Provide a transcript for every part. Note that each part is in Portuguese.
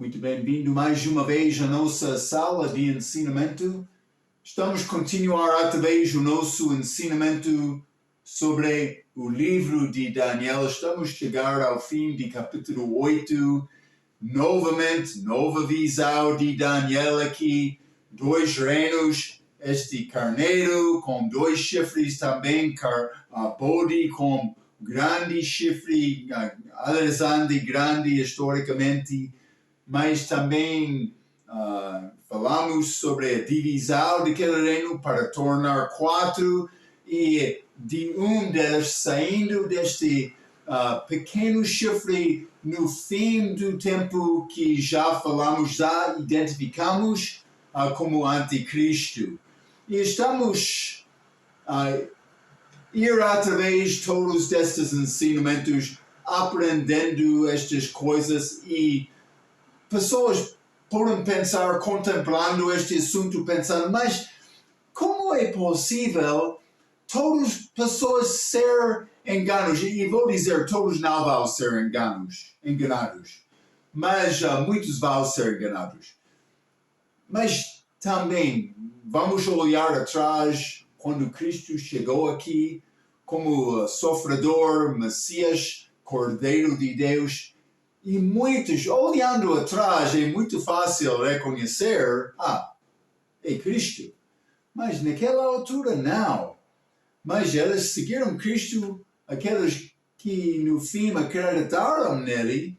Muito bem-vindo mais uma vez à nossa sala de ensinamento. Estamos a continuar através do nosso ensinamento sobre o livro de Daniel. Estamos a chegar ao fim de capítulo 8. Novamente, nova visão de Daniel aqui. 2 reinos, este carneiro com 2 chifres também, bode com grande chifre, Alexandre grande historicamente. Mas também falamos sobre a divisão daquele reino para tornar 4 e de deles saindo deste pequeno chifre no fim do tempo que já falamos, já identificamos como anticristo. E estamos a ir através de todos estes ensinamentos, aprendendo estas coisas e pessoas podem pensar, contemplando este assunto, pensando, mas como é possível todas as pessoas ser enganadas? E vou dizer, todos não vão ser enganados, mas muitos vão ser enganados. Mas também vamos olhar atrás, quando Cristo chegou aqui como sofredor, Messias, Cordeiro de Deus. E muitos, olhando atrás, é muito fácil reconhecer, é Cristo. Mas naquela altura, não. Mas eles seguiram Cristo, aqueles que no fim acreditaram nele,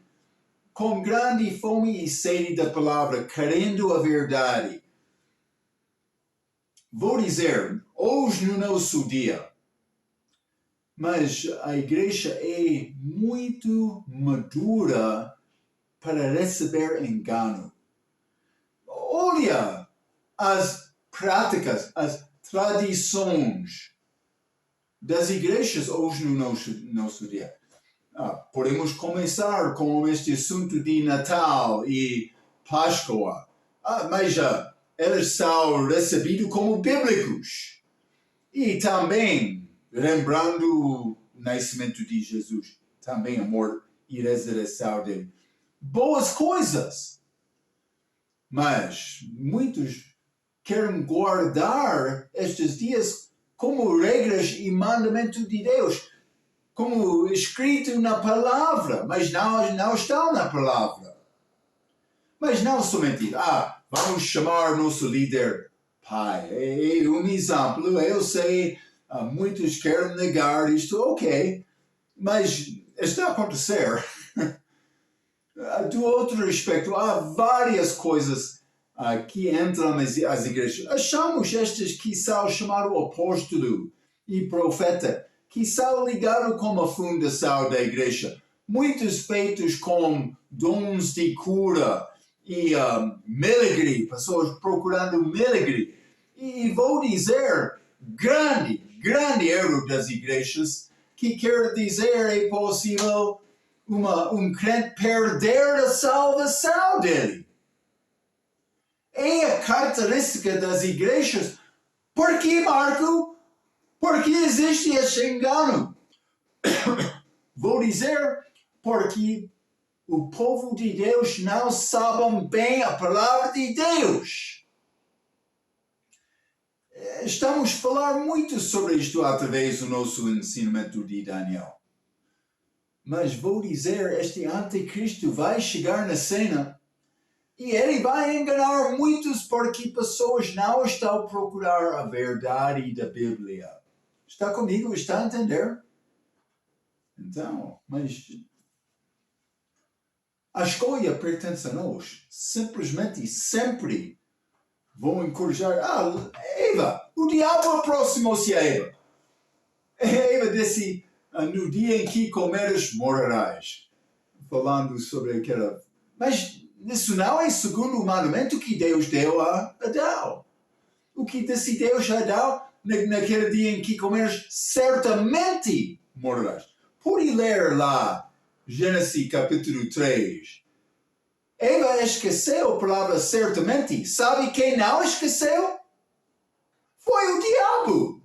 com grande fome e sede da palavra, querendo a verdade. Vou dizer, hoje no nosso dia, mas a igreja é muito madura para receber engano. Olha as práticas, as tradições das igrejas hoje no nosso dia. Podemos começar com este assunto de Natal e Páscoa, mas eles são recebidos como bíblicos. E também, lembrando o nascimento de Jesus, também a morte e ressurreição dele. Boas coisas. Mas muitos querem guardar estes dias como regras e mandamento de Deus, como escrito na palavra, mas não estão na palavra. Mas não somente, vamos chamar nosso líder pai. É um exemplo, eu sei, muitos querem negar isto, ok, mas está a acontecer. Do outro aspecto, há várias coisas que entram nas igrejas. Achamos estes que são chamados apóstolo e profeta, que são ligados com a fundação da igreja. Muitos feitos com dons de cura e milagre, pessoas procurando milagre. E vou dizer, grande erro das igrejas, que quer dizer é possível crente perder a salvação dele. É a característica das igrejas. Por que, Marco? Porque existe esse engano. Vou dizer, porque o povo de Deus não sabe bem a palavra de Deus. Estamos a falar muito sobre isto através do nosso ensinamento de Daniel. Mas vou dizer, este anticristo vai chegar na cena e ele vai enganar muitos porque pessoas não estão a procurar a verdade da Bíblia. Está comigo? Está a entender? Então, mas a escolha pertence a nós. Simplesmente, sempre vou encorajar. Eva, o diabo aproximou-se a Eva. Eva disse, no dia em que comeres, morrerás. Falando sobre aquela... Mas isso não é segundo o mandamento que Deus deu a Adão. O que disse Deus a Adão, naquele dia em que comeres, certamente morrerás. Pode ler lá, Gênesis capítulo 3. Eva esqueceu a palavra certamente. Sabe quem não esqueceu? Foi o diabo.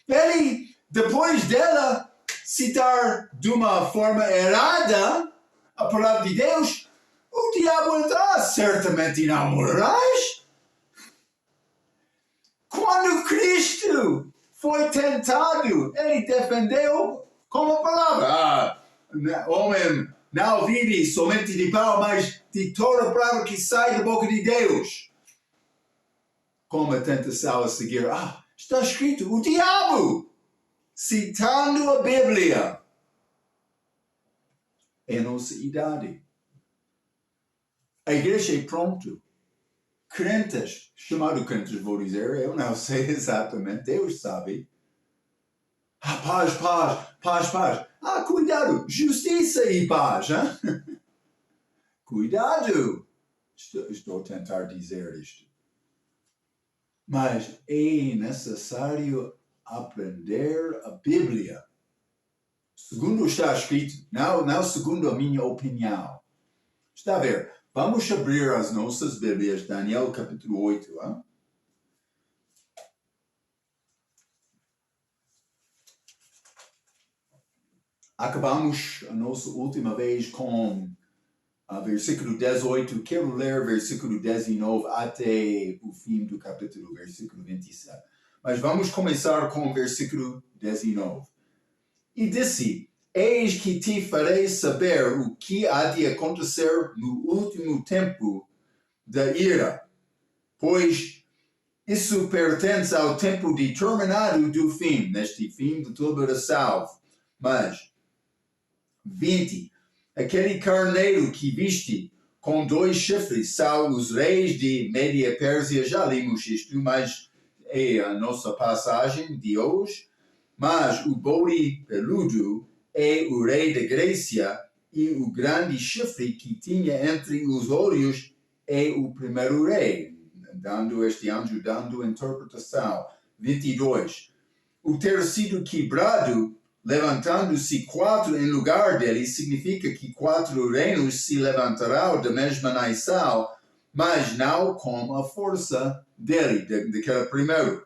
Ele, depois dela citar de uma forma errada a palavra de Deus, O diabo está, certamente não morrerás. Quando Cristo foi tentado, ele defendeu com a palavra. Homem, não vive somente de pão, mas de toda a palavra que sai da boca de Deus. Como a tentação a seguir, está escrito, o diabo, citando a Bíblia. É a nossa idade. A igreja é pronto. Crentes, chamado crentes, vou dizer, eu não sei exatamente, Deus sabe. Paz, paz, paz, paz. Cuidado, justiça e paz, hein? Cuidado. Estou a tentar dizer isto. Mas é necessário aprender a Bíblia. Segundo está escrito, não segundo a minha opinião. Está a ver? Vamos abrir as nossas Bíblias, Daniel capítulo 8. Hein? Acabamos a nossa última vez com versículo 18. Quero ler versículo 19 até o fim do capítulo, versículo 27. Mas vamos começar com o versículo 19. E disse, eis que te farei saber o que há de acontecer no último tempo da ira, pois isso pertence ao tempo determinado do fim, neste fim de tribulação. Mas, 20, aquele carneiro que viste com 2 chifres são os reis de Média Pérsia. Já lemos isto, mas é a nossa passagem de hoje. Mas o bode peludo é o rei da Grécia, e o grande chifre que tinha entre os olhos é o primeiro rei. Este anjo dando interpretação. 22. O ter sido quebrado, levantando-se 4 em lugar dele, significa que 4 reinos se levantarão da mesma nação, mas não com a força dele, daquele primeiro.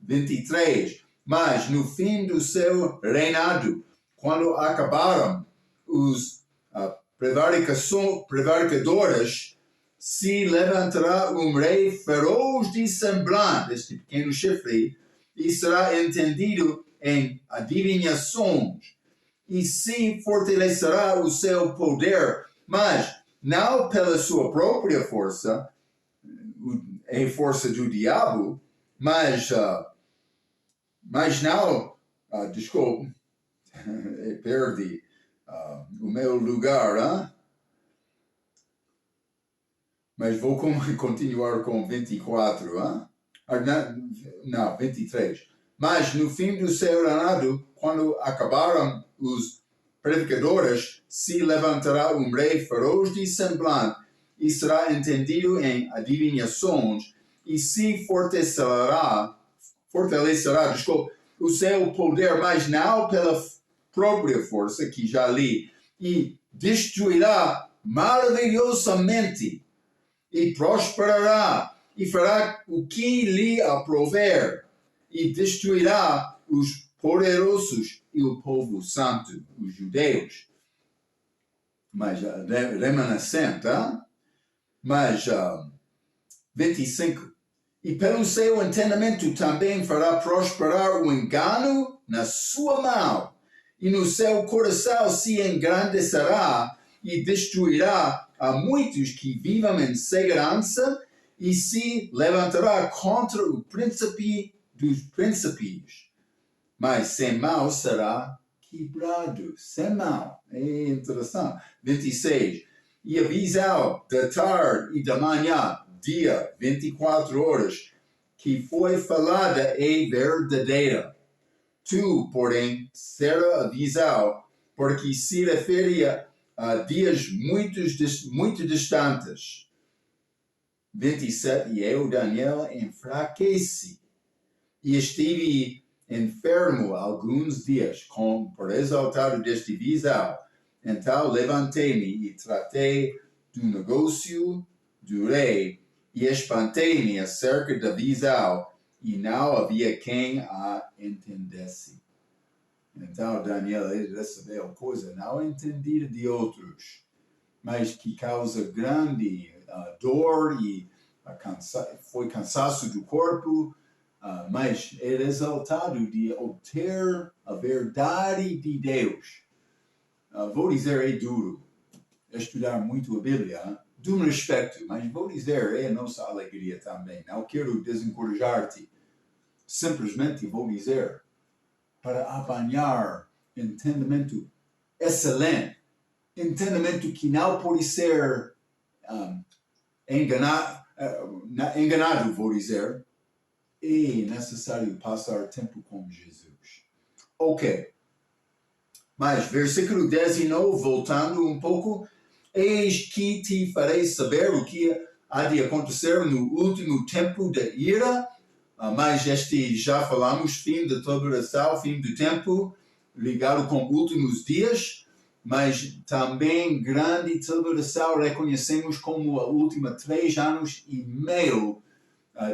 23. Mas no fim do seu reinado, quando acabaram os prevaricadores, se levantará um rei feroz de semblante, este pequeno chifre, e será entendido em adivinhações, e se fortalecerá o seu poder, mas não pela sua própria força, a força do diabo, mas não, desculpe, perdi o meu lugar, hein? Mas vou continuar com 24, hein? Não, 23. Mas no fim do seu reinado, quando acabaram os predicadores, se levantará um rei feroz de semblante, e será entendido em adivinhações, e se fortalecerá, o seu poder, mas não pela própria força, que já li, e destruirá maravilhosamente, e prosperará, e fará o que lhe aprouver, e destruirá os poderosos e o povo santo, os judeus. Mas remanescente, hein? Mas 25. E pelo seu entendimento também fará prosperar o engano na sua mão, e no seu coração se engrandecerá, e destruirá a muitos que vivam em segurança, e se levantará contra o príncipe dos príncipes. Mas sem mão será quebrado. Sem mão. É interessante. 26. E a visão da tarde e da manhã, dia 24 horas, que foi falada é verdadeira. Tu, porém, será a visão, porque se refere a dias muito distantes. 27. E eu, Daniel, enfraqueci, e estive enfermo alguns dias, por resultado deste visão. Então levantei-me e tratei do negócio do rei, e espantei-me acerca da visão, e não havia quem a entendesse. Então Daniel recebeu coisa não entendida de outros. mas que causa grande dor e foi cansaço do corpo, mas é resultado de obter a verdade de Deus. Vou dizer, é duro estudar muito a Bíblia, de um aspecto, mas vou dizer, é a nossa alegria também. Não quero desencorajar-te, simplesmente vou dizer, para apanhar entendimento excelente, entendimento que não pode ser enganado, vou dizer, é necessário passar tempo com Jesus. Ok. Mas, versículo 19, voltando um pouco, eis que te farei saber o que há de acontecer no último tempo da ira, mas este já falamos, fim da tribulação, fim do tempo, ligado com últimos dias, mas também grande tribulação reconhecemos como a última 3 anos e meio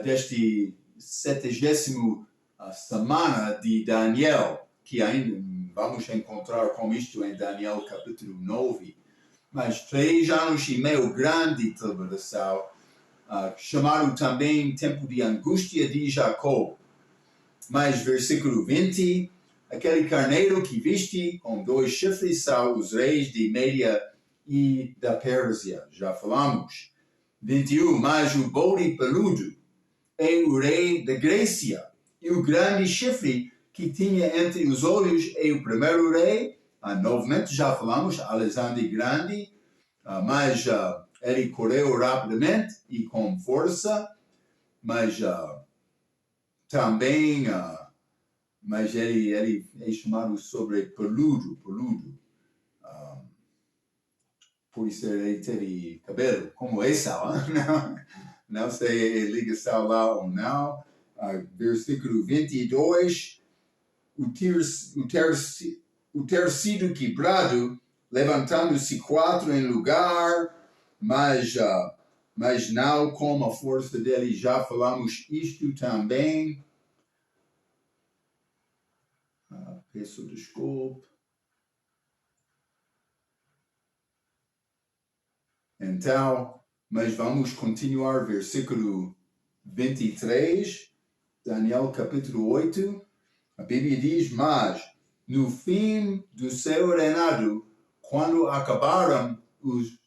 deste 70ª semana de Daniel, que ainda vamos encontrar com isto em Daniel capítulo 9, mas 3 anos e meio grande tribulação, chamado também tempo de angústia de Jacó. Mas versículo 20, aquele carneiro que viste com 2 chifres são os reis de Média e da Pérsia, já falamos. 21, mas o bode peludo é o rei da Grécia, e o grande chifre que tinha entre os olhos é o primeiro rei, novamente já falamos, Alexandre Grande, mas ele correu rapidamente e com força, mas também, mas ele é chamado sobre peludo. Por isso ele teve cabelo, como Esau, não sei a ligação lá ou não. Versículo 22, o ter sido quebrado, levantando-se 4 em lugar, mas não com a força dele, já falamos isto também. Peço desculpa. Então, mas vamos continuar, versículo 23, Daniel capítulo 8, a Bíblia diz, mas no fim do seu reinado, quando acabaram os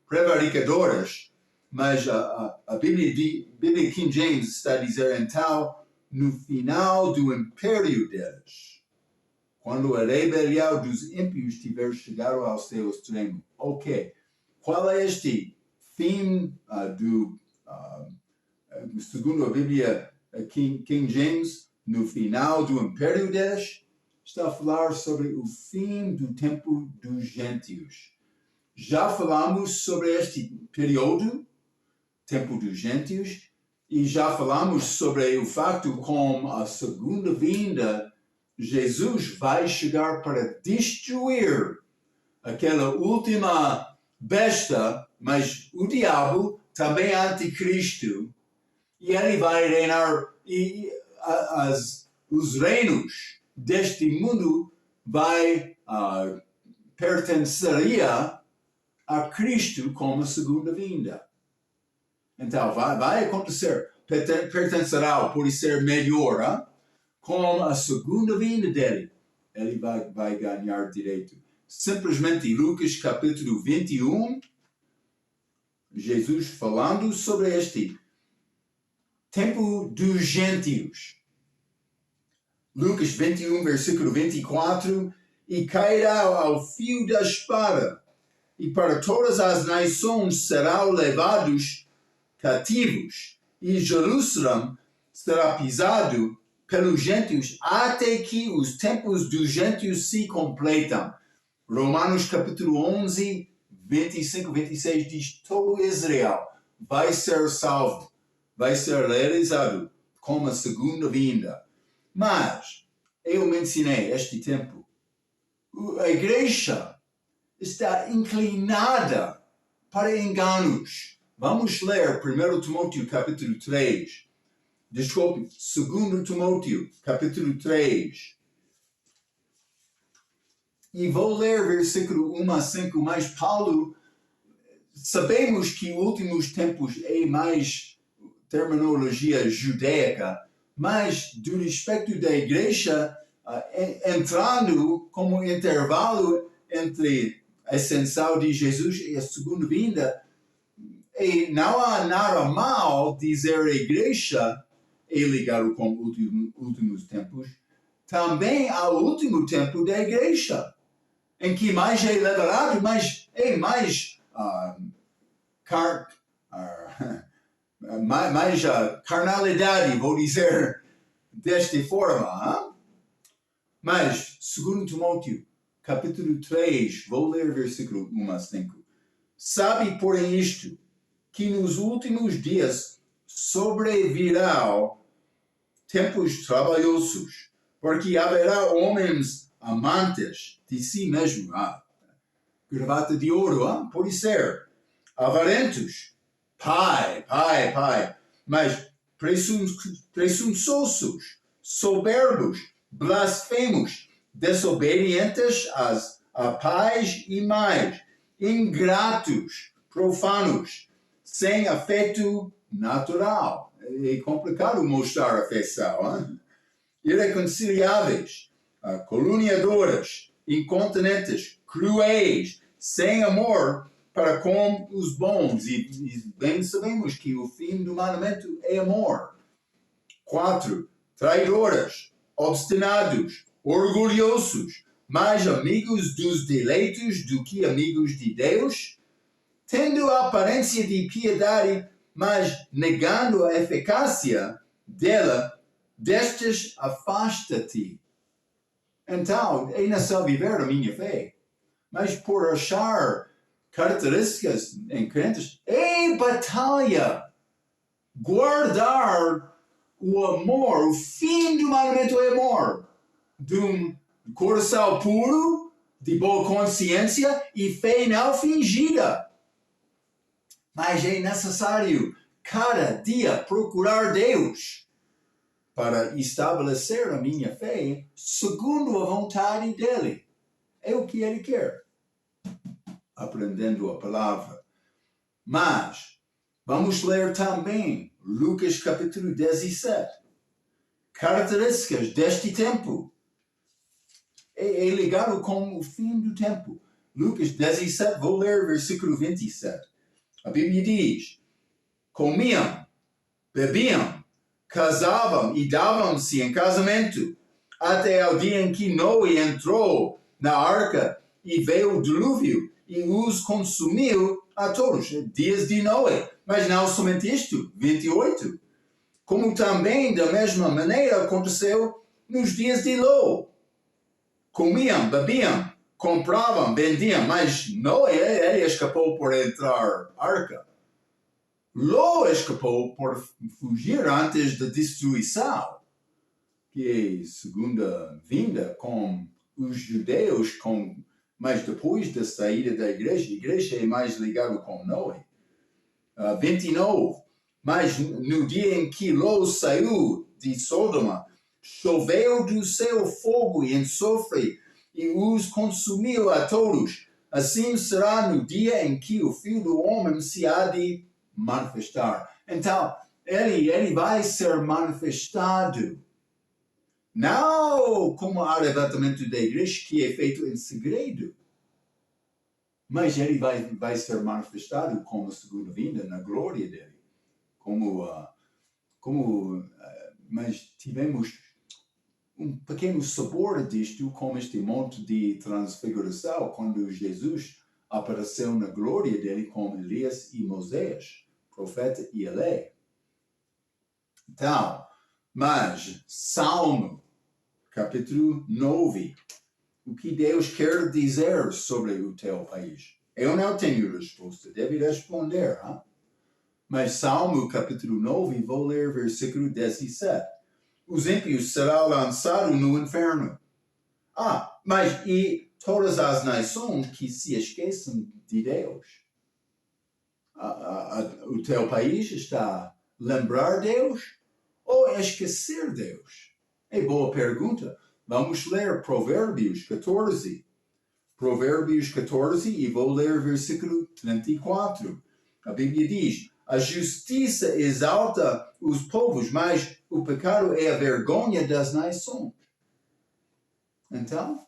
prevaricadores, mas a Bíblia King James está a dizer, então, no final do império deles, quando a rebelião dos ímpios tiver chegado ao seu extremo. Ok, qual é este fim segundo a Bíblia King James, no final do império deles? Está a falar sobre o fim do tempo dos gentios. Já falamos sobre este período, tempo dos gentios, e já falamos sobre o facto como a segunda vinda Jesus vai chegar para destruir aquela última besta, mas o diabo também é anticristo, e ele vai reinar, e os reinos deste mundo vai pertenceria a Cristo como segunda vinda. Então, vai acontecer, pertencerá, pode ser melhor, com a segunda vinda dele. Ele vai ganhar direito. Simplesmente Lucas capítulo 21, Jesus falando sobre este tempo dos gentios. Lucas 21, versículo 24, e cairá ao fio da espada, e para todas as nações serão levados cativos, e Jerusalém será pisado pelos gentios até que os tempos dos gentios se completam. Romanos capítulo 11, 25, 26 diz, todo Israel vai ser salvo, vai ser realizado com a segunda vinda. Mas eu mencionei este tempo. A igreja está inclinada para enganos. Vamos ler 1 Timóteo capítulo 3. Desculpe, 2 Timóteo capítulo 3. E vou ler versículo 1 a 5, mas Paulo, sabemos que últimos tempos é mais terminologia judaica, mas do respeito da igreja, entrando como intervalo entre a ascensão de Jesus e a segunda vinda, e não há nada mal dizer a igreja é ligado com últimos tempos. Também há o último tempo da igreja, em que mais é liberado, mas é mais mais carnalidade, vou dizer desta forma. Mas, segundo Timóteo, capítulo 3, vou ler versículo 1 a 5. Sabe, porém, isto, que nos últimos dias sobrevirão tempos trabalhosos, porque haverá homens amantes de si mesmo. Gravata de ouro, pode ser. Avarentos, pai, mas presunçosos, soberbos, blasfemos, desobedientes a pais e mães, ingratos, profanos, sem afeto natural. É complicado mostrar afeição. Irreconciliáveis, caluniadoras, incontinentes, cruéis, sem amor para com os bons. E bem sabemos que o fim do mandamento é amor. 4. Traidoras, obstinados, orgulhosos, mais amigos dos deleitos do que amigos de Deus, tendo a aparência de piedade, mas negando a eficácia dela, destes afasta-te. Então, é necessário viver a minha fé. Mas por achar características em crentes, é batalha. Guardar o amor, o fim do mandamento é amor. De um coração puro, de boa consciência e fé não fingida. Mas é necessário cada dia procurar Deus para estabelecer a minha fé segundo a vontade dele. É o que ele quer. Aprendendo a palavra. Mas, vamos ler também Lucas capítulo 17. Características deste tempo. É ligado com o fim do tempo. Lucas 17, vou ler versículo 27. A Bíblia diz, comiam, bebiam, casavam e davam-se em casamento, até ao dia em que Noé entrou na arca e veio o dilúvio e os consumiu a todos. Dias de Noé. Mas não somente isto, 28. Como também, da mesma maneira, aconteceu nos dias de Ló. Comiam, bebiam, compravam, vendiam, mas Noé, ele escapou por entrar na arca. Ló escapou por fugir antes da destruição, que é segunda vinda com os judeus, mas depois da saída da igreja, a igreja é mais ligada com Noé. 29. Mas no dia em que Ló saiu de Sodoma, choveu do céu fogo e enxofre e os consumiu a todos. Assim será no dia em que o Filho do Homem se há de manifestar. Então, ele vai ser manifestado. Não como o arrebatamento da igreja, que é feito em segredo. Mas ele vai ser manifestado como a segunda vinda, na glória dele. Mas tivemos um pequeno sabor disto com este monte de transfiguração, quando Jesus apareceu na glória dele com Elias e Moisés, profeta e Elé. Então, mas Salmo, capítulo 9, o que Deus quer dizer sobre o teu país? Eu não tenho resposta, deve responder. Mas Salmo, capítulo 9, vou ler versículo 17. Os ímpios serão lançados no inferno. Mas e todas as nações que se esquecem de Deus? O teu país está a lembrar Deus ou esquecer Deus? É boa pergunta. Vamos ler Provérbios 14, Provérbios 14 e vou ler versículo 34. A Bíblia diz: a justiça exalta os povos, mas o pecado é a vergonha das nações. Então,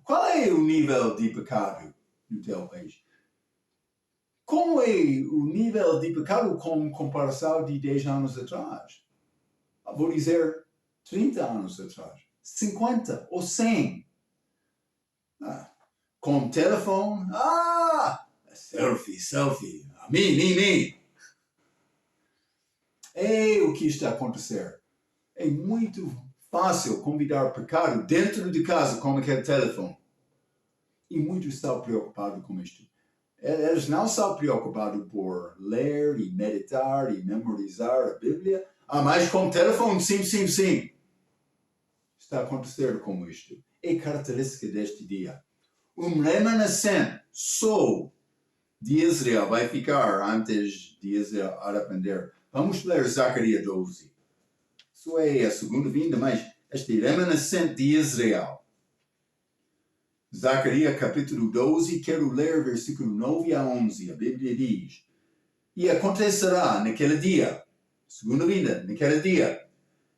qual é o nível de pecado no teu país? Como é o nível de pecado com comparação de 10 anos atrás? Vou dizer 30 anos atrás, 50 ou 100. Com telefone, selfie, mim. É o que está a acontecer. É muito fácil convidar pecado dentro de casa com aquele telefone. E muitos estão preocupados com isto. Eles não são preocupados por ler e meditar e memorizar a Bíblia. Mas com o telefone, sim. Está a acontecer com isto. É característica deste dia. Um remanescente só de Israel vai ficar antes de Israel arrepender. Vamos ler Zacarias 12. Isso é a segunda vinda, mas este remanescente de Israel. Zacarias capítulo 12, quero ler versículo 9 a 11. A Bíblia diz: e acontecerá naquele dia, segunda vinda, naquele dia,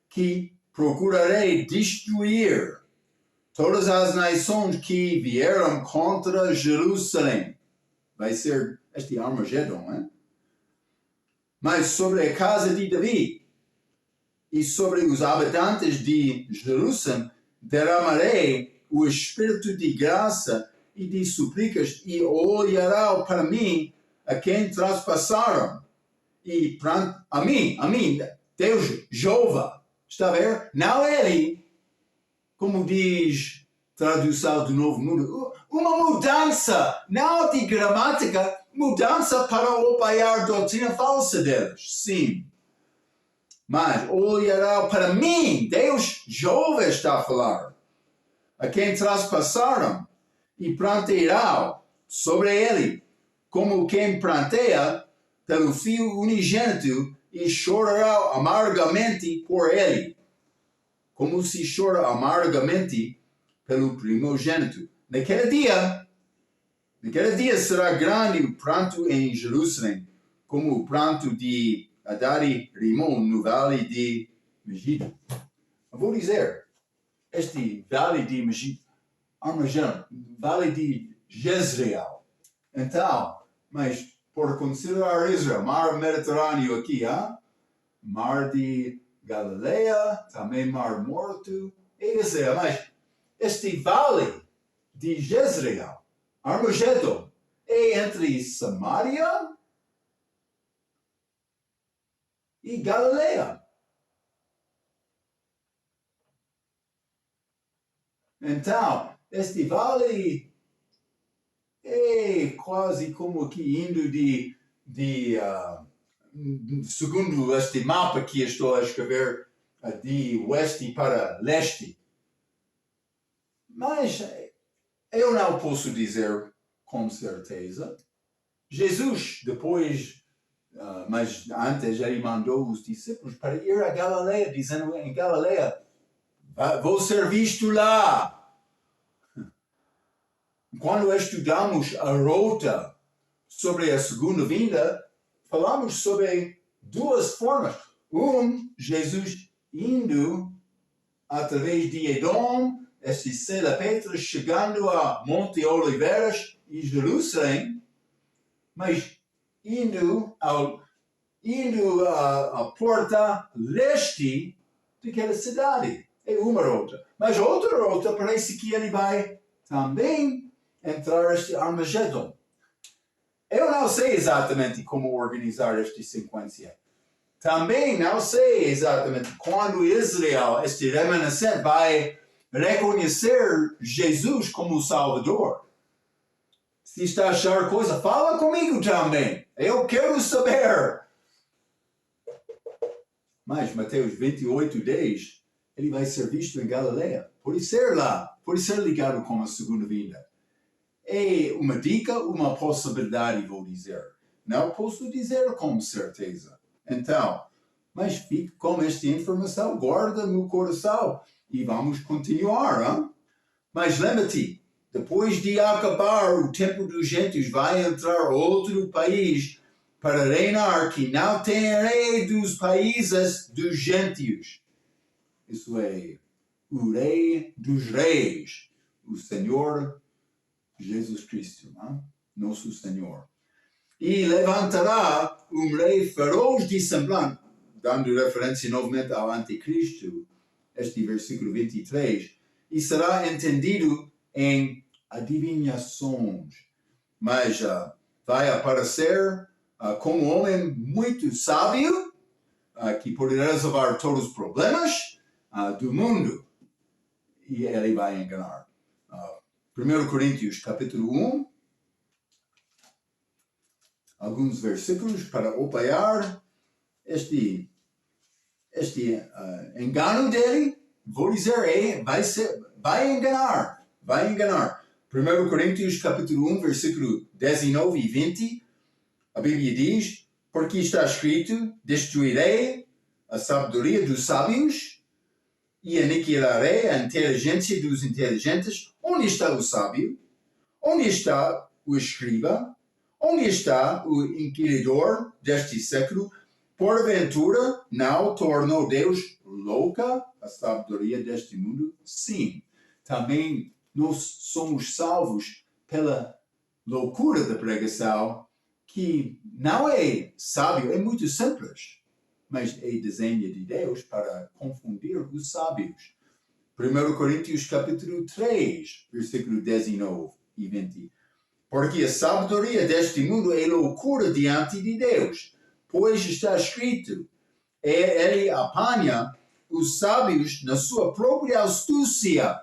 que procurarei destruir todas as nações que vieram contra Jerusalém. Vai ser este Armagedon, né? Mas sobre a casa de Davi e sobre os habitantes de Jerusalém derramarei o espírito de graça e de súplicas e olharão para mim a quem traspassaram e a mim, Deus, Jeová. Está a ver? Não ele, como diz tradução do Novo Mundo, uma mudança, não de gramática, mudança para apoiar a doutrina falsa deles, sim. Mas olhará para mim, Deus, Jeová está a falar, a quem traspassaram e prantearão sobre ele, como quem pranteia pelo filho unigênito e chorará amargamente por ele, como se chora amargamente pelo primogênito. Naquele dia será grande o pranto em Jerusalém, como o pranto de Adari Rimon no vale de Megido. Eu vou dizer, este vale de Megido, Armagedon, vale de Jezreel. Então, mas por considerar Israel, mar Mediterrâneo aqui, mar de Galileia, também mar Morto, e Israel, mas este vale de Jezreel, Armagedon, é entre Samaria e Galileia. Então, este vale é quase como aqui indo segundo este mapa que estou a escrever, de oeste para leste. Mas eu não posso dizer com certeza. Jesus, depois, mas antes ele mandou os discípulos para ir a Galileia, dizendo em Galileia, vou ser visto lá. Quando estudamos a rota sobre a segunda vinda, falamos sobre duas formas. Jesus indo através de Edom, este Sela Petra, chegando a Monte Oliveiras e Jerusalém, mas indo à porta leste daquela cidade. É uma rota. Mas outra rota parece que ele vai também entrar este Armagedon. Eu não sei exatamente como organizar esta sequência. Também não sei exatamente quando Israel, este remanescente, vai reconhecer Jesus como Salvador. Se está a achar coisa, fala comigo também. Eu quero saber. Mas Mateus 28:10, ele vai ser visto em Galileia. Pode ser lá, pode ser ligado com a segunda vinda. É uma dica, uma possibilidade, vou dizer. Não posso dizer com certeza. Então, mas fique com esta informação, guarda no coração e vamos continuar. Mas lembra-te, depois de acabar o tempo dos gentios, vai entrar outro país para reinar que não tem rei dos países dos gentios. Isso é o rei dos reis, o Senhor Jesus Cristo, não? Nosso Senhor. E levantará um rei feroz de semblante, dando referência novamente ao anticristo, este versículo 23, e será entendido em adivinhações, mas vai aparecer como um homem muito sábio, que poderá resolver todos os problemas do mundo, e ele vai enganar. 1 Coríntios capítulo 1, alguns versículos para apoiar este engano dele. Vou dizer, vai enganar. 1 Coríntios capítulo 1, versículo 19 e 20, a Bíblia diz, porque está escrito, destruirei a sabedoria dos sábios e aniquilarei a inteligência dos inteligentes. Onde está o sábio? Onde está o escriba? Onde está o inquiridor deste século? Porventura, não tornou Deus louca a sabedoria deste mundo? Sim. Também nós somos salvos pela loucura da pregação, que não é sábio, é muito simples, mas é desenho de Deus para confundir os sábios. 1 Coríntios capítulo 3, versículo 19 e 20. Porque a sabedoria deste mundo é loucura diante de Deus, pois está escrito, ele apanha os sábios na sua própria astúcia.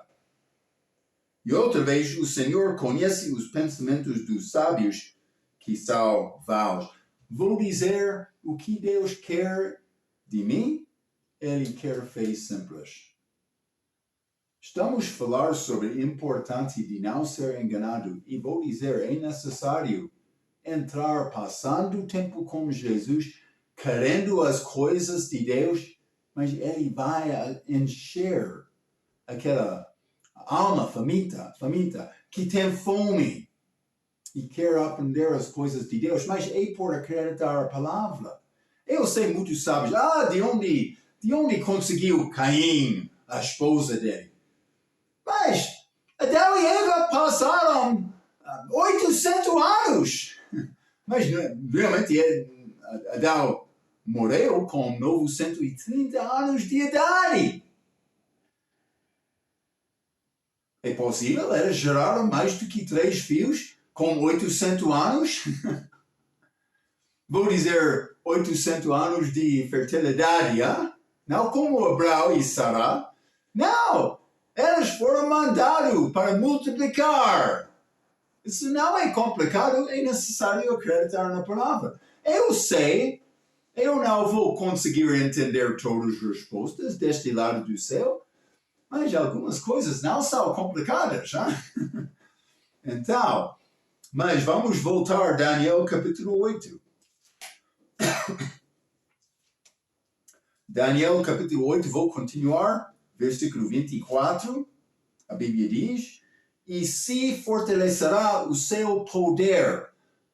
E outra vez, o Senhor conhece os pensamentos dos sábios, que são vaos. Vou dizer o que Deus quer de mim, Ele quer fé simples. Estamos a falar sobre a importância de não ser enganado, e vou dizer, é necessário entrar passando o tempo com Jesus, querendo as coisas de Deus, mas Ele vai encher aquela alma faminta, que tem fome e quer aprender as coisas de Deus, mas é por acreditar a palavra. Eu sei muitos sábios, de onde conseguiu Caim, a esposa dele? Mas Adão e Eva passaram 800 anos. Mas realmente Adão morreu com 930 anos de idade. É possível? Eles geraram mais do que 3 filhos com 800 anos? Vou dizer 800 anos de fertilidade, hein? Não como Abraão e Sara. Não! Eles foram mandados para multiplicar. Isso não é complicado, é necessário acreditar na palavra. Eu sei, eu não vou conseguir entender todas as respostas deste lado do céu, mas algumas coisas não são complicadas, hein? Então, mas vamos voltar a Daniel capítulo 8. Daniel capítulo 8, vou continuar, versículo 24, a Bíblia diz, e se fortalecerá o seu poder,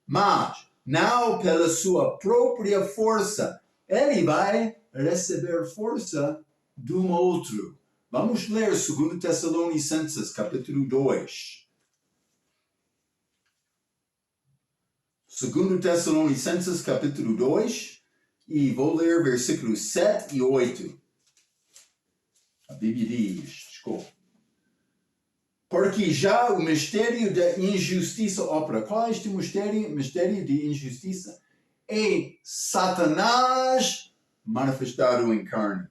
mas não pela sua própria força. Ele vai receber força de um outro. Vamos ler 2 Tessalonicenses, capítulo 2. 2 Tessalonicenses, capítulo 2, e vou ler versículos 7 e 8. A Bíblia diz, desculpa. Porque já o mistério da injustiça opera. Qual é este mistério? Mistério de injustiça é Satanás manifestado em carne.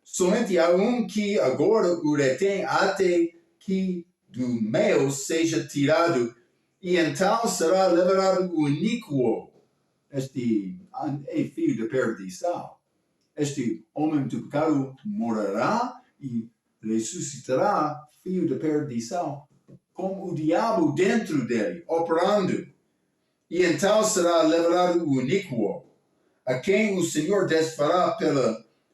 Somente há um que agora o retém até que do meio seja tirado, e então será liberado o iníquo. Este é filho da perdição. Este homem do pecado morrerá e ressuscitará, filho da perdição, com o diabo dentro dele, operando. E então será liberado o iníquo, a quem o Senhor desfará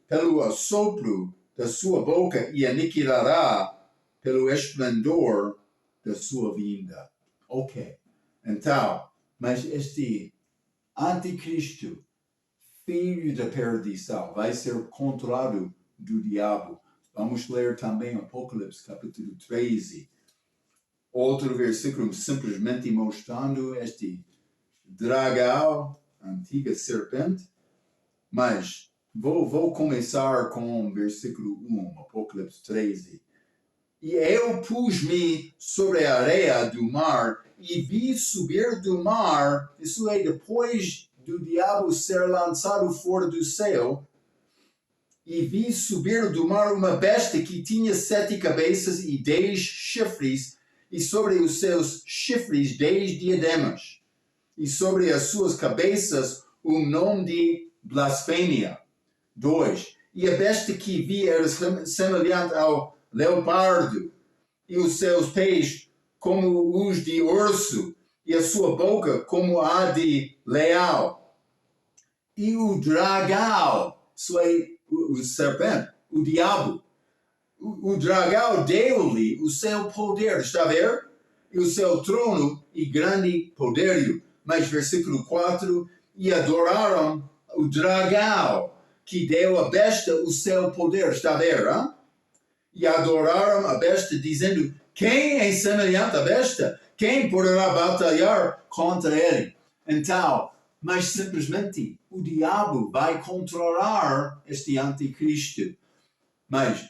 pelo assopro da sua boca e aniquilará pelo esplendor da sua vinda. Ok. Então, mas este anticristo, filho da perdição, vai ser controlado do diabo. Vamos ler também Apocalipse, capítulo 13. Outro versículo simplesmente mostrando este dragão, antiga serpente. Mas vou começar com o versículo 1, Apocalipse 13. E eu pus-me sobre a areia do mar e vi subir do mar, isso é, depois do diabo ser lançado fora do céu, e vi subir do mar uma besta que tinha 7 cabeças e 10 chifres, e sobre os seus chifres 10 diademas, e sobre as suas cabeças um nome de blasfêmia. 2. E a besta que vi era semelhante ao leopardo, e os seus pés como os de urso, e a sua boca como a de leão. E o dragão, isso é o serpente, o diabo. O dragão deu-lhe o seu poder, está a ver? E o seu trono e grande poderio. Mas versículo 4, e adoraram o dragão, que deu à besta o seu poder, está a ver? Hein? E adoraram a besta, dizendo, quem é semelhante à besta? Quem poderá batalhar contra ele? Então, mas simplesmente o diabo vai controlar este anticristo. Mas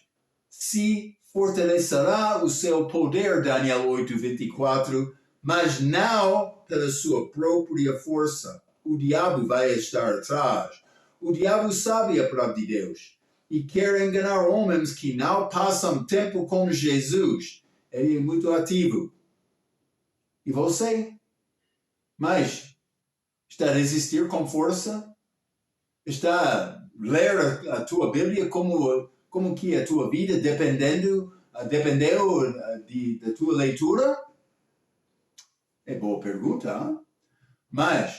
se fortalecerá o seu poder, Daniel 8:24, mas não pela sua própria força. O diabo vai estar atrás. O diabo sabe a palavra de Deus e quer enganar homens que não passam tempo com Jesus. Ele é muito ativo. E você? Mas está a resistir com força? Está a ler a tua Bíblia como que a tua vida dependeu da tua leitura? É boa pergunta, hein? Mas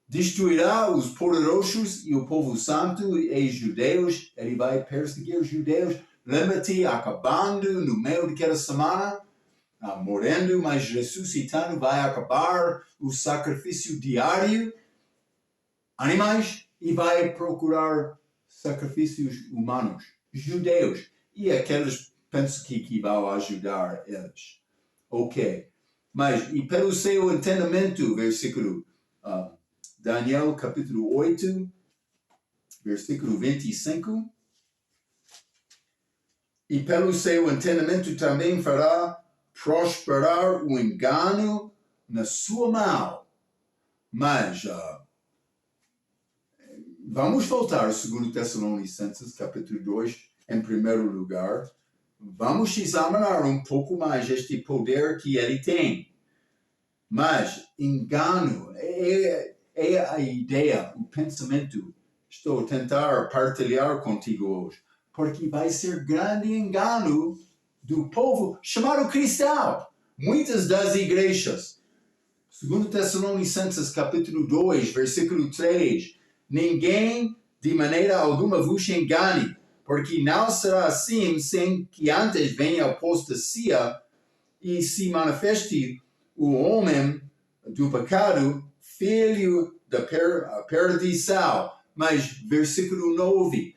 destruirá os poderosos e o povo santo e judeus. Ele vai perseguir os judeus. Lembra-te, acabando no meio daquela semana, morrendo, mas ressuscitando, vai acabar o sacrifício diário, animais, e vai procurar sacrifícios humanos, judeus, e aqueles penso que vão ajudar eles. Ok. Mas, e pelo seu entendimento, versículo Daniel capítulo 8, versículo 25, e pelo seu entendimento também fará prosperar o engano na sua mão. Mas vamos voltar ao 2 Tessalonicenses, capítulo 2, em primeiro lugar. Vamos examinar um pouco mais este poder que ele tem. Mas engano é a ideia, o pensamento. Estou a tentar partilhar contigo hoje. Porque vai ser grande engano do povo chamado cristão. Muitas das igrejas. 2 Tessalonicenses capítulo 2, versículo 3. Ninguém de maneira alguma vos engane, porque não será assim sem que antes venha a apostasia e se manifeste o homem do pecado, filho da perdição. Mas versículo 9.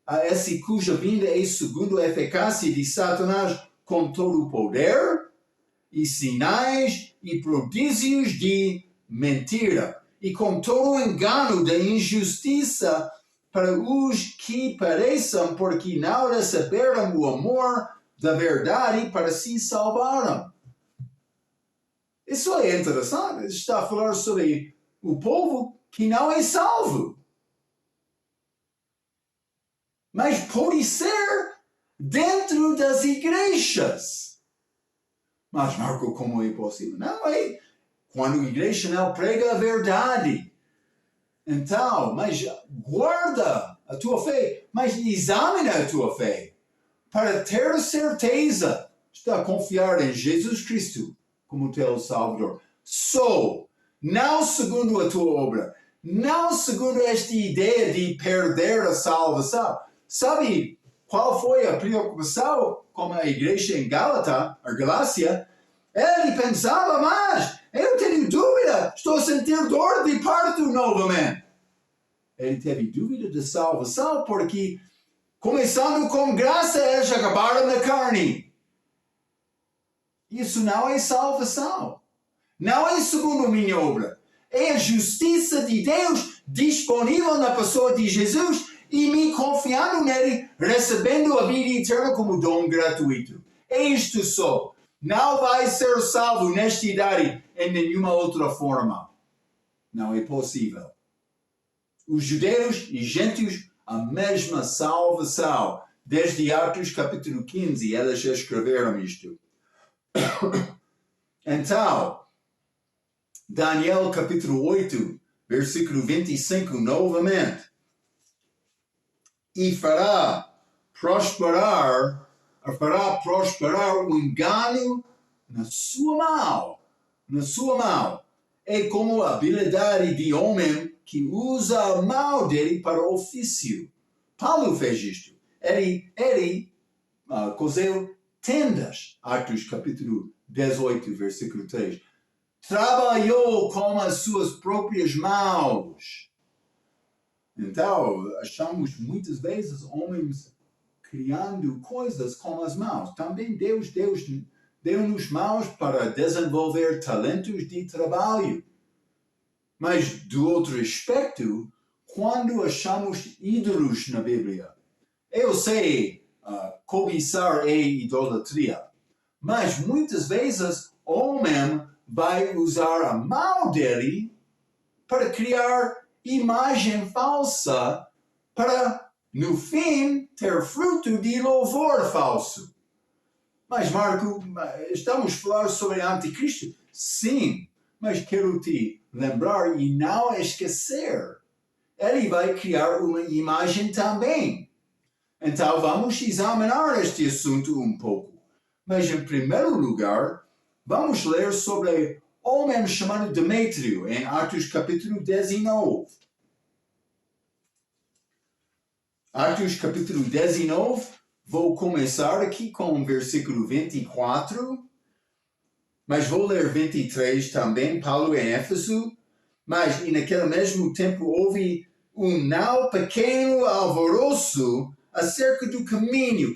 A esse cuja vinda é segundo a eficácia de Satanás com todo o poder e sinais e prodígios de mentira e com todo o engano da injustiça para os que pereçam porque não receberam o amor da verdade para se salvaram. Isso é interessante. Está a falar sobre o povo que não é salvo. Mas pode ser dentro das igrejas. Mas, Marco, como é possível? Não é quando a igreja não prega a verdade. Então, mas guarda a tua fé, mas examina a tua fé para ter certeza. Está a confiar em Jesus Cristo como teu Salvador. Não segundo a tua obra, não segundo esta ideia de perder a salvação. Sabe qual foi a preocupação com a igreja em Galácia? Ele pensava, mas eu tenho dúvida, estou a sentir dor de parto novamente. Ele teve dúvida de salvação porque, começando com graça, eles acabaram na carne. Isso não é salvação. Não é segundo a minha obra. É a justiça de Deus disponível na pessoa de Jesus e me confiando nele, recebendo a vida eterna como dom gratuito. É isto só. Não vai ser salvo nesta idade em nenhuma outra forma. Não é possível. Os judeus e gentios, a mesma salvação. Desde Atos capítulo 15, elas escreveram isto. Então, Daniel capítulo 8, versículo 25, novamente. E fará prosperar o engano na sua mão. Na sua mão. É como a habilidade de homem que usa a mão dele para o ofício. Paulo fez isto. Ele cozeu tendas. Atos capítulo 18, versículo 3. Trabalhou com as suas próprias mãos. Então, achamos muitas vezes homens criando coisas com as mãos. Também Deus deu-nos mãos para desenvolver talentos de trabalho. Mas, do outro aspecto, quando achamos ídolos na Bíblia, eu sei, cobiçar é idolatria, mas muitas vezes o homem vai usar a mão dele para criar imagem falsa para, no fim, ter fruto de louvor falso. Mas, Marco, estamos a falar sobre anticristo? Sim, mas quero te lembrar e não esquecer. Ele vai criar uma imagem também. Então, vamos examinar este assunto um pouco. Mas, em primeiro lugar, vamos ler sobre o homem chamado Demétrio, em Atos capítulo 19. Atos capítulo 19, vou começar aqui com o versículo 24, mas vou ler 23 também, Paulo em Éfeso. Mas, e naquele mesmo tempo, houve um não pequeno alvoroço acerca do caminho,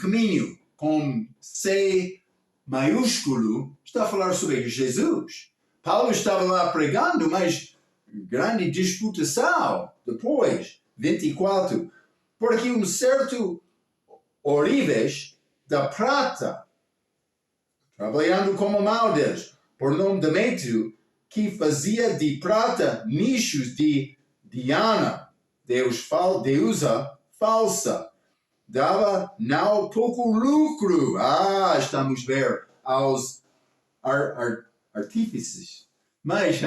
com C maiúsculo, está a falar sobre Jesus. Paulo estava lá pregando, mas grande disputação. Depois, 24, porque um certo Orives da prata, trabalhando como maldes, por nome Demétrio, que fazia de prata nichos de Diana, deusa falsa, dava não pouco lucro. Estamos a ver aos artífices. Mas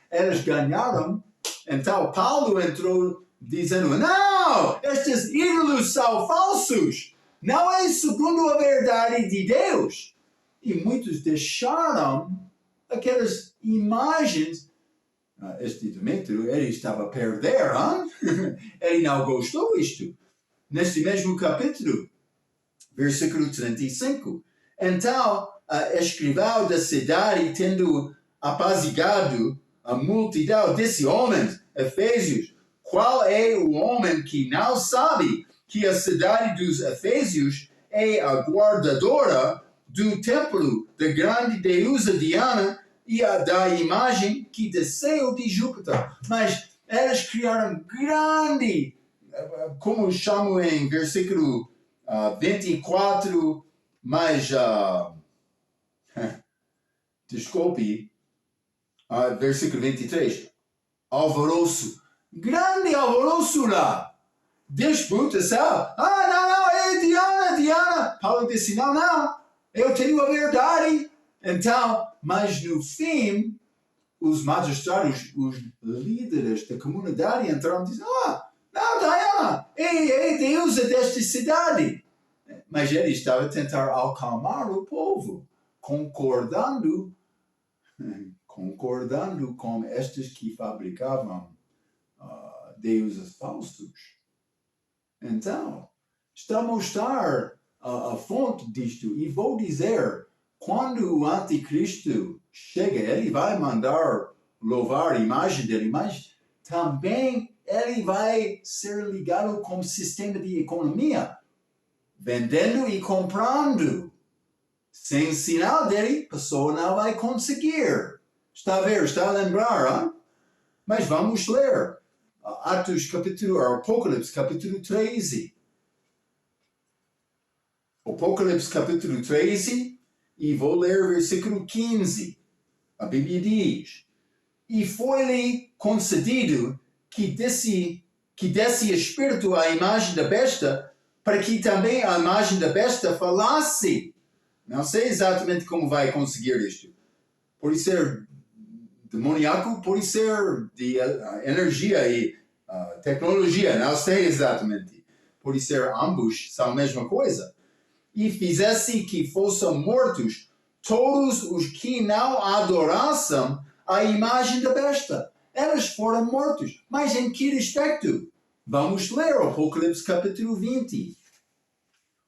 eles ganharam. Então Paulo entrou dizendo, não, estes ídolos são falsos. Não é segundo a verdade de Deus. E muitos deixaram aquelas imagens. Este Demétrio, ele estava a perder, hein? Ele não gostou disto. Neste mesmo capítulo, versículo 35. Então, a escrivão da cidade, tendo apazigado a multidão, disse, homens, Efésios, qual é o homem que não sabe que a cidade dos Efésios é a guardadora do templo da grande deusa Diana e da imagem que desceu de Júpiter? Mas eles criaram grande, como chamo em versículo 24, mas desculpe, versículo 23, alvoroço, grande alvoroço lá, disputação, não, é Diana, Paulo disse, não, eu tenho a verdade. Então, mas no fim, os magistrados, os líderes da comunidade entraram e disseram, não, Diana, é deusa desta cidade. Mas ele estava a tentar acalmar o povo, concordando com estes que fabricavam deuses falsos. Então, está a mostrar a fonte disto, e vou dizer, quando o anticristo chega, ele vai mandar louvar a imagem dele, mas também ele vai ser ligado com o sistema de economia, vendendo e comprando. Sem sinal dele, a pessoa não vai conseguir. Está a ver, está a lembrar, hein? Mas vamos ler Apocalipse capítulo 13. Apocalipse capítulo 13, e vou ler versículo 15. A Bíblia diz: E foi-lhe concedido que desse espírito à imagem da besta, para que também a imagem da besta falasse. Não sei exatamente como vai conseguir isto. Pode ser demoníaco, pode ser de energia e tecnologia, não sei exatamente. Pode ser ambos, são a mesma coisa. E fizesse que fossem mortos todos os que não adorassem a imagem da besta. Eles foram mortos. Mas em que respeito? Vamos ler o Apocalipse capítulo 20.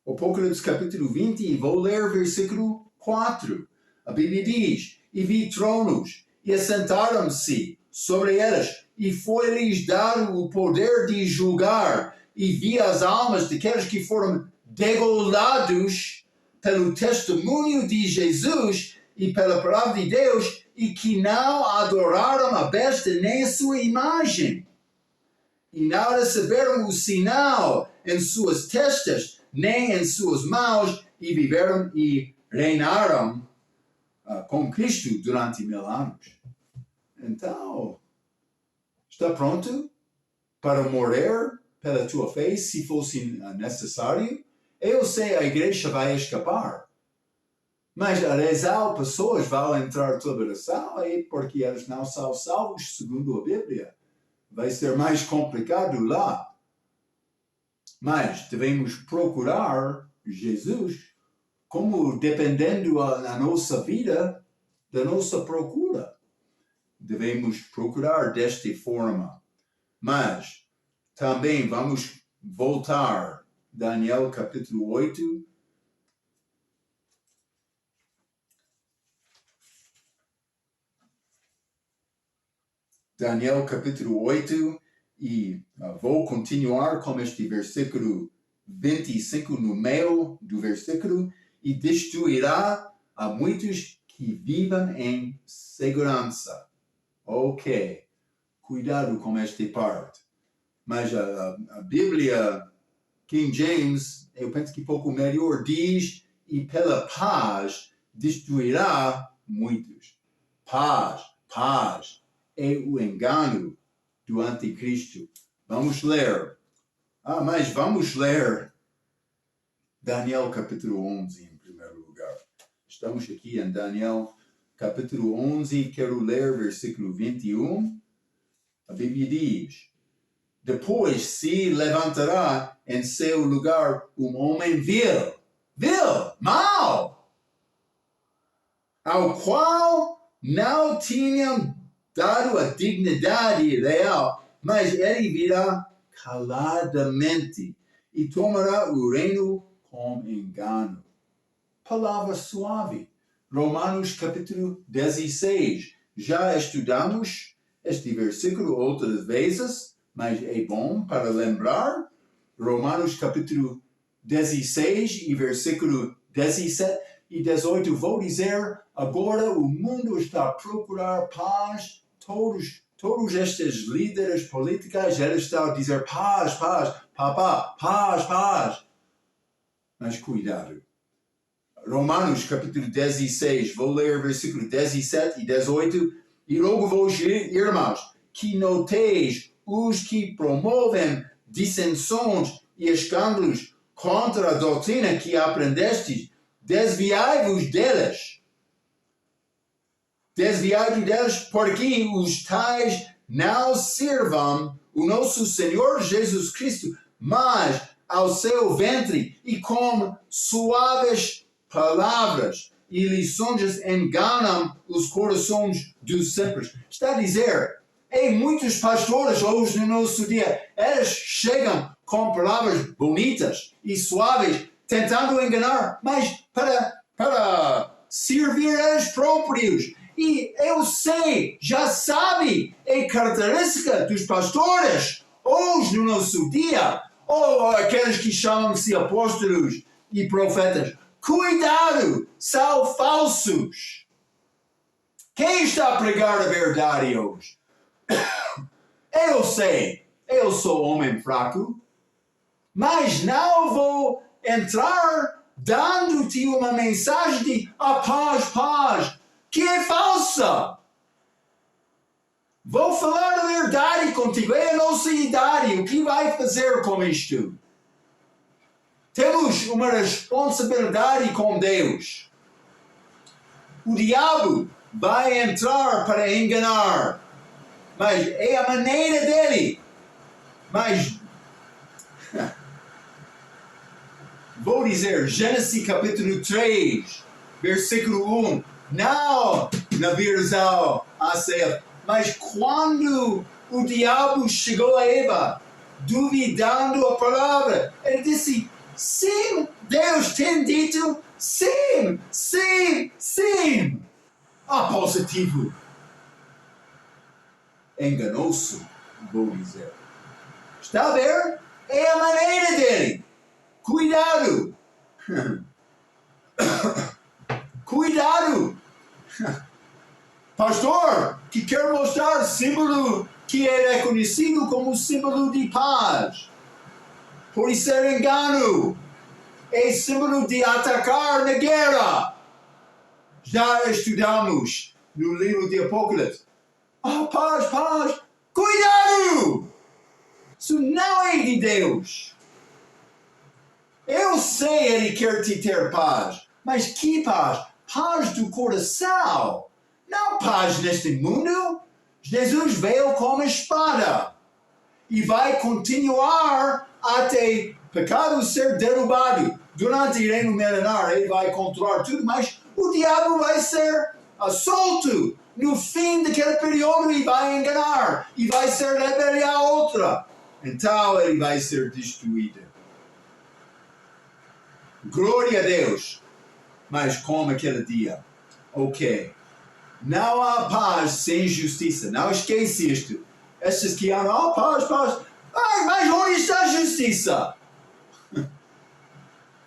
Apocalipse capítulo 20, e vou ler versículo 4. A Bíblia diz: E vi tronos, e assentaram-se sobre eles, e foi-lhes dado o poder de julgar, e vi as almas daqueles que foram degolados pelo testemunho de Jesus e pela palavra de Deus, e que não adoraram a besta nem a sua imagem, e não receberam o sinal em suas testas, nem em suas mãos, e viveram e reinaram com Cristo durante 1000 anos. Então, está pronto para morrer pela tua fé, se fosse necessário? Eu sei a igreja vai escapar, mas a rezar pessoas vão entrar na tribulação aí porque eles não são salvos segundo a Bíblia. Vai ser mais complicado lá. Mas devemos procurar Jesus como dependendo da nossa vida, da nossa procura. Devemos procurar desta forma. Mas também vamos voltar Daniel capítulo 8. Daniel capítulo 8, e vou continuar com este versículo 25 no meio do versículo: e destruirá a muitos que vivem em segurança. Ok, cuidado com esta parte. Mas a Bíblia, King James, eu penso que pouco melhor, diz: e pela paz destruirá muitos. Paz, paz é o engano do anticristo. Vamos ler. Mas vamos ler Daniel capítulo 11 em primeiro lugar. Estamos aqui em Daniel capítulo 11, quero ler versículo 21. A Bíblia diz: depois se levantará em seu lugar homem vil, mau, ao qual não tinham dado a dignidade real, mas ele virá caladamente e tomará o reino com engano. Palavra suave. Romanos capítulo 16. Já estudamos este versículo outras vezes, mas é bom para lembrar. Romanos capítulo 16 e versículo 17 e 18. Vou dizer, agora o mundo está a procurar paz. Todos estes líderes políticos, eles estão a dizer paz, paz. Mas cuidado. Romanos capítulo 16, vou ler versículo 17 e 18. E rogo-vos, irmãos, que noteis os que promovem dissensões e escândalos contra a doutrina que aprendestes. Desviai-vos deles. Desviai-vos deles, porque os tais não sirvam o nosso Senhor Jesus Cristo, mas ao seu ventre, e com suaves palavras e lições enganam os corações dos simples. Está a dizer, muitos pastores hoje no nosso dia, eles chegam com palavras bonitas e suaves, tentando enganar, mas para servir aos próprios. E eu sei, já sabe, é característica dos pastores, hoje no nosso dia, ou aqueles que chamam-se apóstolos e profetas. Cuidado, são falsos. Quem está a pregar a verdade hoje? Eu sei, eu sou homem fraco, mas não vou entrar dando-te uma mensagem de paz, que é falsa. Vou falar a verdade contigo, é a nossa idade, o que vai fazer com isto? Temos uma responsabilidade com Deus. O diabo vai entrar para enganar, mas é a maneira dele. Mas vou dizer, Gênesis capítulo 3, versículo 1, não na versão ACF, mas quando o diabo chegou a Eva, duvidando a palavra, ele disse, sim, Deus tem dito, sim. Positivo. Enganou-se, vou dizer. Está a ver? É a maneira dele. Cuidado! Cuidado! Pastor, que quer mostrar símbolo que é reconhecido como símbolo de paz. Por isso é engano. É símbolo de atacar na guerra. Já estudamos no livro de Apocalipse. Paz. Cuidado! Isso não é de Deus. Eu sei ele quer te ter paz. Mas que paz? Paz do coração. Não paz neste mundo. Jesus veio com uma espada. E vai continuar até pecado ser derrubado. Durante o reino milenar ele vai controlar tudo, mas o diabo vai ser solto no fim daquele período e vai enganar. E vai ser rebelião outra. Então ele vai ser destruído. Glória a Deus. Mas como aquele dia. Ok. Não há paz sem justiça. Não esquece isto. Estes que andam, paz. Mas onde está a justiça?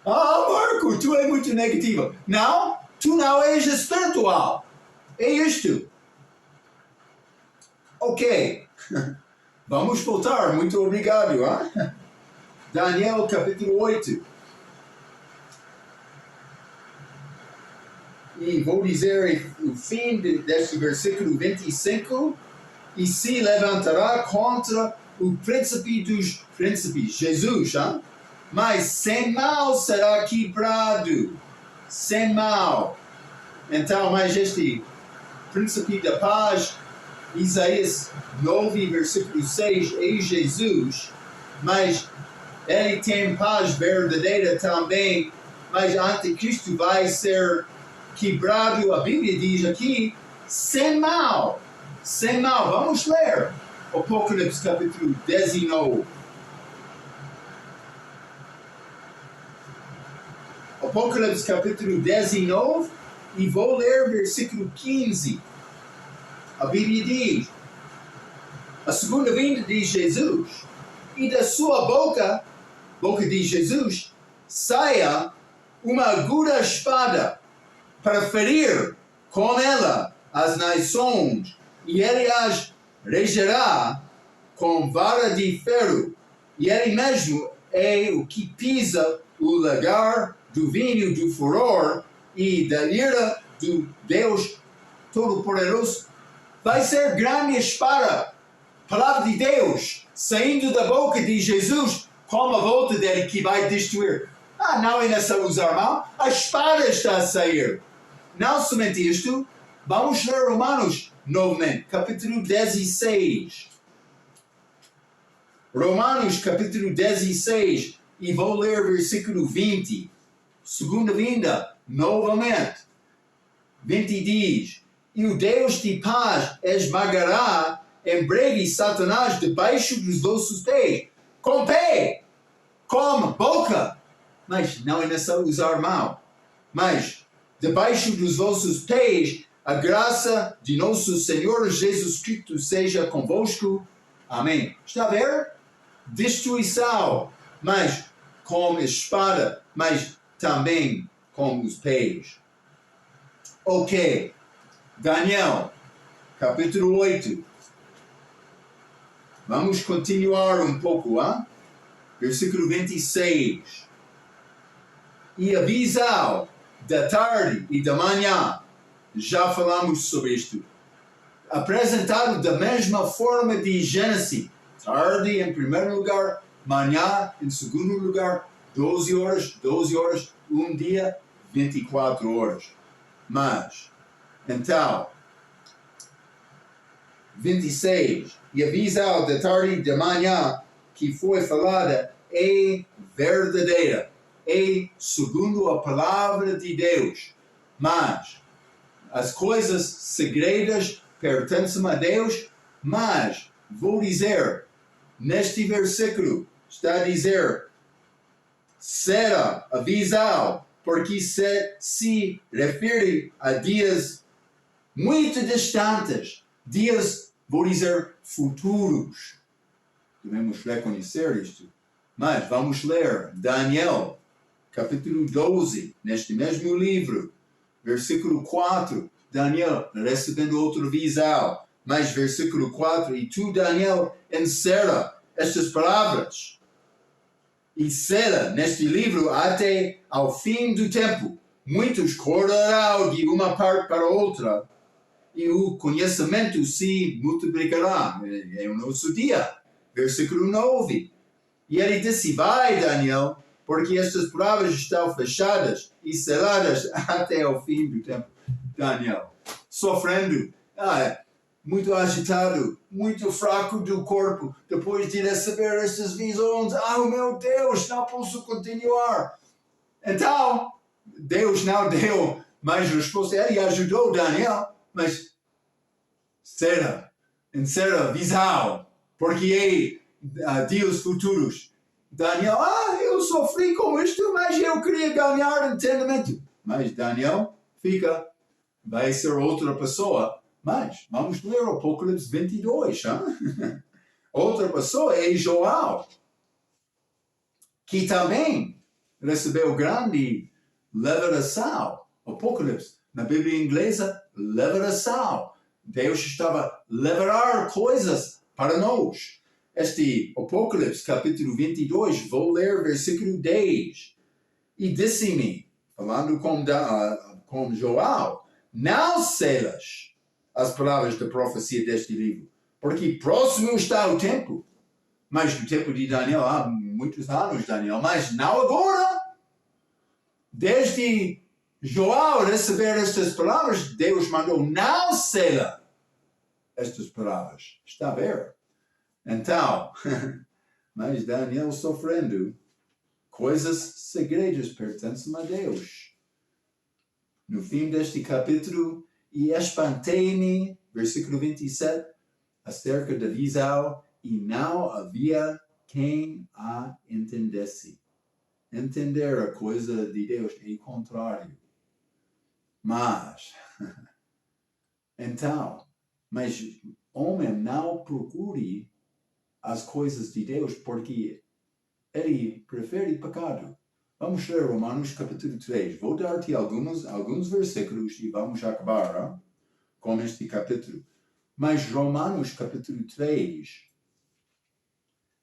Marco, tu é muito negativo. Não, tu não és espiritual. É isto. Ok. Vamos voltar. Muito obrigado. Hein? Daniel capítulo 8. E vou dizer o fim deste versículo 25. E se levantará contra o príncipe dos príncipes, Jesus, hein? Mas sem mal será quebrado. Sem mal. Então, mas este príncipe da paz, Isaías 9, versículo 6, é Jesus, mas ele tem paz verdadeira também, mas anticristo vai ser quebrado, a Bíblia diz aqui, sem mal. Sem mal. Vamos ler Apocalipse capítulo 19. Apocalipse capítulo 19 e vou ler versículo 15. A Bíblia diz, a segunda vinda de Jesus, e da sua boca de Jesus, saia uma aguda espada para ferir com ela as nações, e ele as regerá com vara de ferro, e ele mesmo é o que pisa o lagar do vinho do furor e da ira do Deus Todo-Poderoso. Vai ser grande espada, palavra de Deus, saindo da boca de Jesus, com a volta dele que vai destruir. Não é nessa usar mal, a espada está a sair. Não somente isto, vamos ler Romanos novamente, capítulo 16. Romanos capítulo 16, e vou ler versículo 20. Segunda vinda, novamente. 20 diz, e o Deus de paz esmagará em breve Satanás debaixo dos vossos pés. Com pé, com boca. Mas não é necessário usar mal. Mas debaixo dos vossos pés, a graça de nosso Senhor Jesus Cristo seja convosco. Amém. Está a ver? Destruição, mas com espada, mas também com os pés. Ok. Daniel, capítulo 8. Vamos continuar um pouco, hein? Versículo 26. E avisal da tarde e da manhã. Já falamos sobre isto. Apresentado da mesma forma de Gênesis. Tarde em primeiro lugar, manhã em segundo lugar, 12 horas, um dia, 24 horas. Mas, então, 26. E avisal da tarde e da manhã que foi falada é verdadeira. É segundo a palavra de Deus. Mas as coisas segredas pertencem a Deus, mas vou dizer, neste versículo, está a dizer, será avisado, porque se refere a dias muito distantes, dias, vou dizer, futuros. Devemos reconhecer isto. Mas vamos ler Daniel, capítulo 12, neste mesmo livro, versículo 4, Daniel recebendo outra visão, mas versículo 4, e tu, Daniel, encerra estas palavras, e será neste livro até ao fim do tempo. Muitos correrão de uma parte para outra, e o conhecimento se multiplicará. É o nosso dia. Versículo 9. E ele disse, vai, Daniel, porque estas palavras estão fechadas e seladas até ao fim do tempo. Daniel, sofrendo, muito agitado, muito fraco do corpo, depois de receber estas visões. Meu Deus, não posso continuar. Então, Deus não deu mais resposta. Ele ajudou Daniel, mas encerra a visão, porque é dias futuros. Daniel, eu sofri com isto, mas eu queria ganhar entendimento. Mas Daniel vai ser outra pessoa. Mas vamos ler o Apocalipse 22. Hein? Outra pessoa é João, que também recebeu grande revelação. Apocalipse, na Bíblia inglesa, revelação. Deus estava a revelar coisas para nós. Este Apocalipse, capítulo 22, vou ler versículo 10. E disse-me, falando com João, não selas as palavras da profecia deste livro, porque próximo está o tempo. Mas no tempo de Daniel, há muitos anos, Daniel, mas não agora. Desde João receber estas palavras, Deus mandou não selar estas palavras. Está a ver? Então, mas Daniel sofrendo, coisas segredas pertencem a Deus. No fim deste capítulo, e espantei-me, versículo 27, acerca da visão, e não havia quem a entendesse. Entender a coisa de Deus é contrário. Mas, então, mas homem não procure as coisas de Deus porque ele prefere pecado. Vamos ler Romanos capítulo 3. Vou dar-te alguns versículos e vamos acabar com este capítulo. Mas Romanos capítulo 3,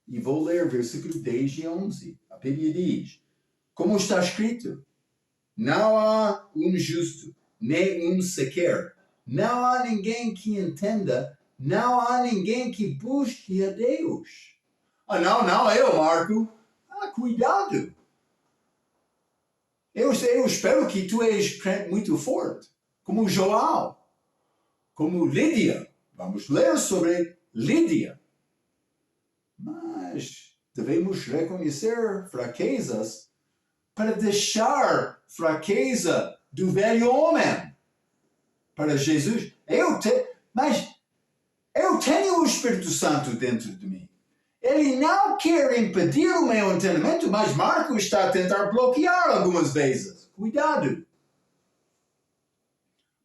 e vou ler versículo 10 e 11. A Bíblia diz, como está escrito, não há um justo, nem um sequer. Não há ninguém que entenda, não há ninguém que busque a Deus. Não, eu, Marco. Cuidado. Eu espero que tu és crente muito forte, como João, como Lídia. Vamos ler sobre Lídia. Mas devemos reconhecer fraquezas para deixar fraqueza do velho homem para Jesus. Mas eu tenho o Espírito Santo dentro de mim. Ele não quer impedir o meu entendimento, mas Marco está a tentar bloquear algumas vezes. Cuidado.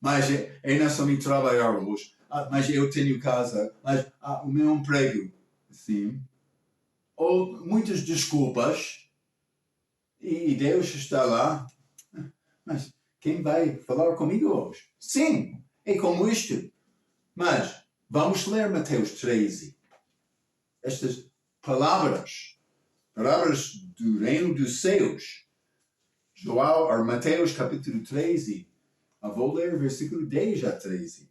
mas eu não só me trabalhar hoje, mas eu tenho casa, mas o meu emprego, sim. Ou muitas desculpas, e Deus está lá, mas quem vai falar comigo hoje? Sim, é como isto. Mas vamos ler Mateus 13. Estas palavras do reino dos céus. Mateus capítulo 13. Eu vou ler versículo 10 a 13.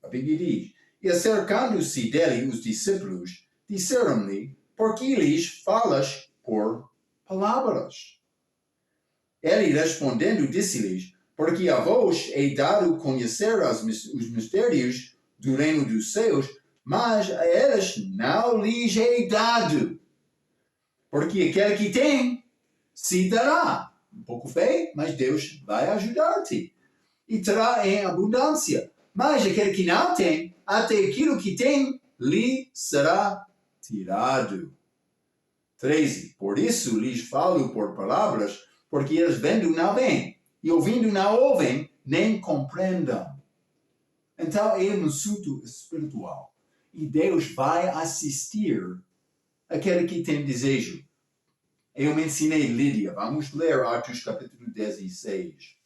A Bíblia diz: E acercando-se dele os discípulos, disseram-lhe: Por que lhes falas por palavras? Ele respondendo disse-lhes: Porque a vós é dado conhecer os mistérios do reino dos céus, mas a eles não lhes é dado. Porque aquele que tem, se dará. Um pouco feio, mas Deus vai ajudar-te. E terá em abundância. Mas aquele que não tem, até aquilo que tem, lhe será tirado. 13. Por isso lhes falo por palavras, porque eles vendo não veem, e ouvindo não ouvem, nem compreendam. Então é um assunto espiritual. E Deus vai assistir aquele que tem desejo. Eu mencionei Lídia. Vamos ler Atos capítulo 16.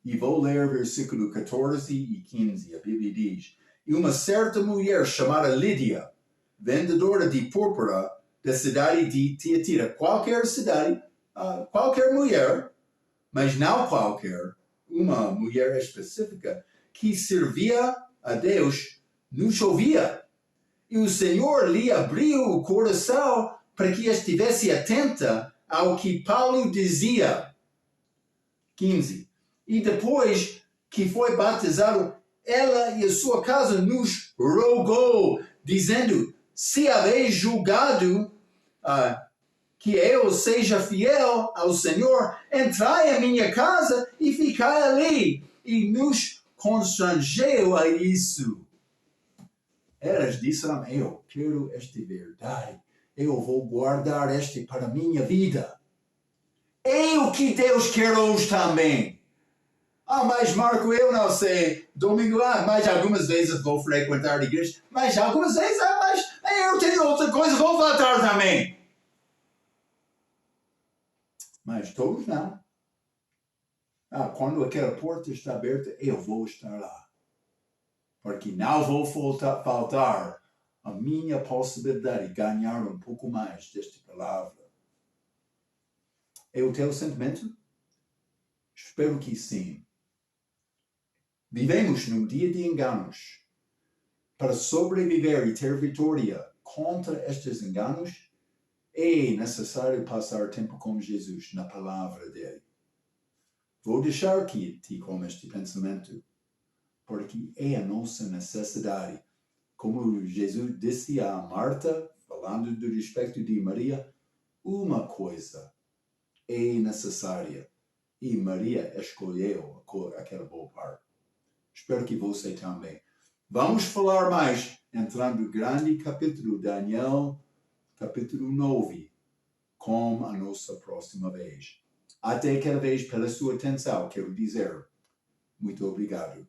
E vou ler versículo 14 e 15. A Bíblia diz: E uma certa mulher chamada Lídia, vendedora de púrpura da cidade de Tiatira. Qualquer cidade, qualquer mulher, mas não qualquer, uma mulher específica, que servia a Deus, nos ouvia. E o Senhor lhe abriu o coração para que estivesse atenta ao que Paulo dizia. 15. E depois que foi batizado, ela e a sua casa nos rogou, dizendo: Se haveis julgado que eu seja fiel ao Senhor, entrai à minha casa e ficai ali. E nos constrangeu a isso. Elas disseram: Eu quero esta verdade. Eu vou guardar este para a minha vida. É o que Deus quer hoje também. Mas Marco, eu não sei. Domingo, mas algumas vezes vou frequentar a igreja. Mas algumas vezes, mas eu tenho outra coisa, vou voltar também. Mas todos não. Quando aquela porta está aberta, eu vou estar lá. Porque não vou faltar a minha possibilidade de ganhar um pouco mais desta palavra. É o teu sentimento? Espero que sim. Vivemos num dia de enganos. Para sobreviver e ter vitória contra estes enganos, é necessário passar tempo com Jesus na palavra dele. Vou deixar-te com este pensamento, porque é a nossa necessidade. Como Jesus disse a Marta, falando do respeito de Maria, uma coisa é necessária. E Maria escolheu aquela boa parte. Espero que você também. Vamos falar mais, entrando no grande capítulo, Daniel, capítulo 9, com a nossa próxima vez. Até aquela vez, pela sua atenção, quero dizer muito obrigado.